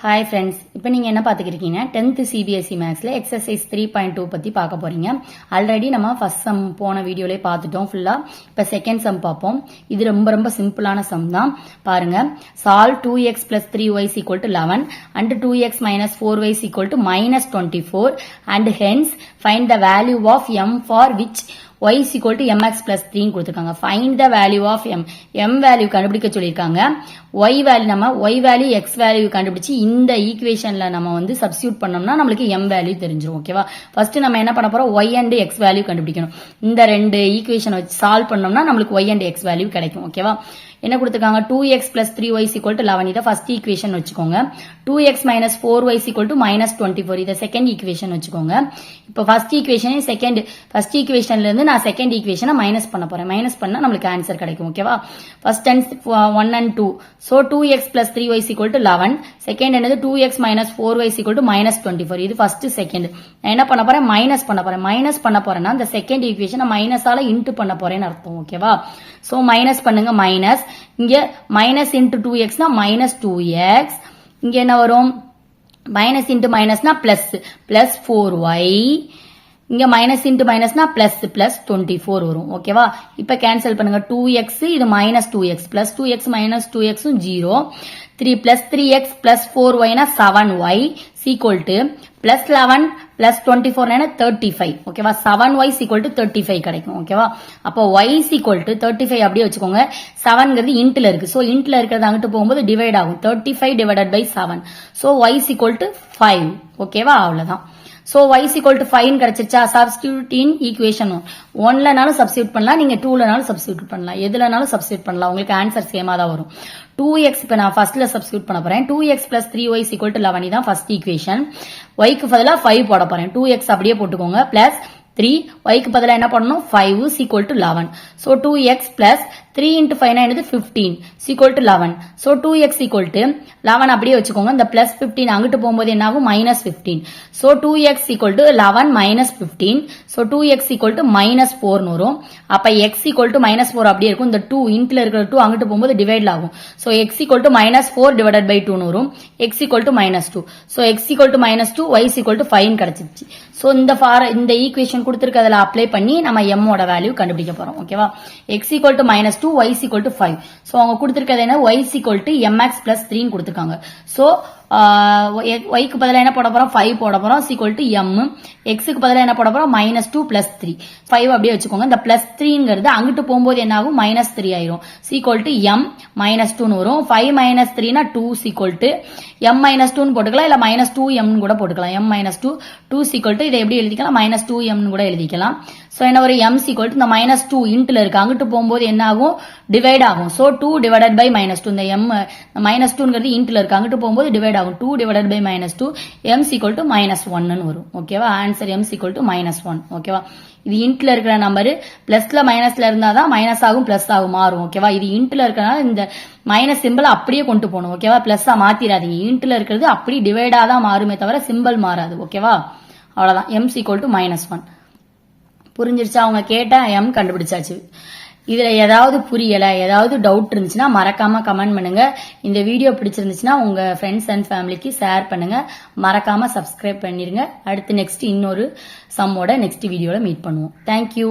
Hi friends, இப்போ நீங்க என்ன பாத்துக்கிட்டீங்கன்னா 10th CBSE Mathsல exercise 3.2 பத்தி பார்க்க போறீங்க. ஆல்ரெடி நம்ம ஃபர்ஸ்ட் சம் போன வீடியோலயே பார்த்துட்டோம் ஃபுல்லா. இப்போ செகண்ட் சம் பார்ப்போம். இது ரொம்ப சிம்பிளான சம் தான். பாருங்க. Solve 2x plus 3y is equal to 11 and 2x minus 4y is equal to minus 24 and hence find the value of m for which y is equal to mx plus 3 கொடுத்திருக்காங்க. Find the value of m. m value கண்டுபிடிக்க சொல்லிருக்காங்க. y value நம்ம y value x value கண்டுபிடிச்சு இந்த ஈக்குவேஷன்ல நம்ம வந்து substitute பண்ணோம்னா நமக்கு m value தெரிஞ்சிரும். ஓகேவா? ஃபர்ஸ்ட் நம்ம என்ன பண்ண போறோம்? y and x value கண்டுபிடிக்கணும். இந்த ரெண்டு ஈக்குவேஷனை வச்சு சால்வ் பண்ணோம்னா நமக்கு y and x value கிடைக்கும். ஓகேவா? என்ன கொடுத்திருக்காங்க? 2x plus 3y is equal to 11. இத ஃபர்ஸ்ட் ஈக்குவேஷன் வச்சுக்கோங்க. 2x minus 4y is equal to minus 24. இத செகண்ட் ஈக்குவேஷன் வச்சுக்கோங்க. இப்போ ஃபர்ஸ்ட் ஈக்குவேஷனை ஃபர்ஸ்ட் ஈக்குவேஷன்ல இருந்து நான் செகண்ட் ஈக்குவேஷனை மைனஸ் பண்ண போறேன். மைனஸ் பண்ணா நமக்கு ஆன்சர் கிடைக்கும். ஓகேவா? First and 1 and 2. So 2x plus 3y is equal to 11. Second என்னது 2x minus 4y is equal to minus 24. இது ஃபர்ஸ்ட் செகண்ட். நான் என்ன பண்ண போறேன்? மைனஸ் பண்ண போறேன். மைனஸ் பண்ண போறேன்னா இந்த செகண்ட் ஈக்குவேஷனை மைனஸால இன்டு பண்ண போறேன்னு அர்த்தம். ஓகேவா? சோ மைனஸ் பண்ணுங்க. மைனஸ் இங்க மைனஸ் இன்டு 2x னா மைனஸ் 2x. இங்க என்ன வரும்? மைனஸ் இன்டு மைனஸ்னா பிளஸ் 4y. இங்க மைனஸ் இன்டு மைனஸ்னா பிளஸ் 24 வரும். ஓகேவா? இப்ப கேன்சல் பண்ணுங்க. 2x இது minus 2x plus 2x minus 2x 0. 3 plus 3x plus 4y னா 7y equal to plus 11 plus 24 னா 35. ஓகேவா? 7y equal to 35 கிடைக்கும். ஓகேவா? அப்போ y equal to 35 அப்படியே வச்சுக்கோங்க. 7ங்கிறது இன்ட்ல இருக்கு. சோ இன்ட்ல இருக்கிறது அங்கிட்டு போகும்போது டிவைட் ஆகும். 35 divided by 7. So y equal to 5. ஓகேவா? அவ்வளவுதான். So y is equal to 5 கிடைச்சிருச்சா? Substitute in equation 1லனாலும் substitute பண்ணலாம், நீங்க 2லனாலும் substitute பண்ணலாம், எதுலனாலும் substitute பண்ணலாம். உங்களுக்கு ஆன்சர் சேமா தான் வரும். 2x இப்ப நான் ஃபர்ஸ்ட்ல substitute பண்ண போறேன். 2x plus 3y is equal to 11 இதான் ஃபர்ஸ்ட் ஈக்குவேஷன். y க்கு பதிலா 5 போட போறேன். 2x அப்படியே போட்டுக்கோங்க. பிளஸ் 3 y க்கு பதிலா என்ன பண்ணனும்? 5 is equal to 11. So 2x plus 3 into 5 னா என்னது? 15 is equal to 11. So 2x equal to 11 அப்படியே வச்சுக்கோங்க. இந்த plus 15 அங்கிட்டு போகும்போது என்ன ஆகும்? minus 15. So 2x equal to 11 minus 15. So 2x equal to minus 4 னு வரும். அப்ப x equal to minus 4 அப்படியே இருக்கும். இந்த 2 இன்ட்ல இருக்கிற 2 அங்கிட்டு போகும்போது டிவைட் ஆகும். So x equal to minus 4 divided by 2 னு வரும். x equal to minus 2. So x equal to minus 2, y equal to 5 கிடைச்சிருச்சு. So இந்த ஈக்குவேஷன் கொடுத்திருக்கிறதுல அப்ளை பண்ணி நம்ம m ஓட வேல்யூ கண்டுபிடிக்க போறோம். ஓகேவா? x equal to minus 2, y equal to 5. So அவங்க கொடுத்திருக்கிறது என்ன? y equal to mx plus 3 ன்னு கொடுத்திருக்காங்க. So y க்கு பதிலா என்ன போட போறோம்? 5 போட போறோம். equal to m. x க்கு பதிலா என்ன போட போறோம்? minus 2 plus 3. 5 அப்படியே வச்சுக்கோங்க. இந்த plus 3ங்கிறது அங்கிட்டு போகும்போது என்ன ஆகும்? minus 3 ஆயிரும். equal to m minus 2 னு வரும். 5 minus 3 னா 2 equal to m minus 2 னு போட்டுக்கலாம், இல்ல minus 2m னு கூட போட்டுக்கலாம். m minus 2 equal to இதை எப்படி எழுதிக்கலாம்? minus 2m னு கூட எழுதிக்கலாம். சோ என்ன ஒரு m equal to இந்த minus 2 இன்ட்ல இருக்கு, அங்கிட்டு போகும்போது என்ன ஆகும்? டிவைட் ஆகும். So 2 divided by minus 2. இந்த m minus 2ங்கிறது இன்ட்ல இருக்கு, அங்கிட்டு போகும்போது டிவைட் ஆகும். 2 divided by minus 2, m equal to minus 1 னு வரும். ஓகேவா? Answer m equal to minus 1. ஓகேவா? இது இன்ட்ல இருக்கிற நம்பர் பிளஸ்ல மைனஸ்ல இருந்தாதான் மைனஸ் ஆகும் பிளஸ் ஆகும் மாறும். ஓகேவா? இது இன்ட்ல இருக்கனால இந்த மைனஸ் சிம்பிள் அப்படியே கொண்டு போகணும். ஓகேவா? பிளஸ்ஸா மாத்திராதீங்க. இன்ட்ல இருக்கிறது அப்படி டிவைடா தான் மாறுமே தவிர சிம்பிள் மாறாது. ஓகேவா? அவ்வளவுதான். m equal to minus 1. புரிஞ்சிருச்சா? அவங்க கேட்டா m கண்டுபிடிச்சாச்சு. இதுல ஏதாவது புரியல, ஏதாவது டவுட் இருந்துச்சுன்னா மறக்காம கமெண்ட் பண்ணுங்க. இந்த வீடியோ பிடிச்சிருந்துச்சுன்னா உங்க ஃப்ரெண்ட்ஸ் அண்ட் ஃபேமிலிக்கு ஷேர் பண்ணுங்க. மறக்காம சப்ஸ்கிரைப் பண்ணிருங்க. அடுத்து நெக்ஸ்ட் இன்னொரு சம்மோட நெக்ஸ்ட் வீடியோல மீட் பண்ணுவோம். தேங்க்யூ.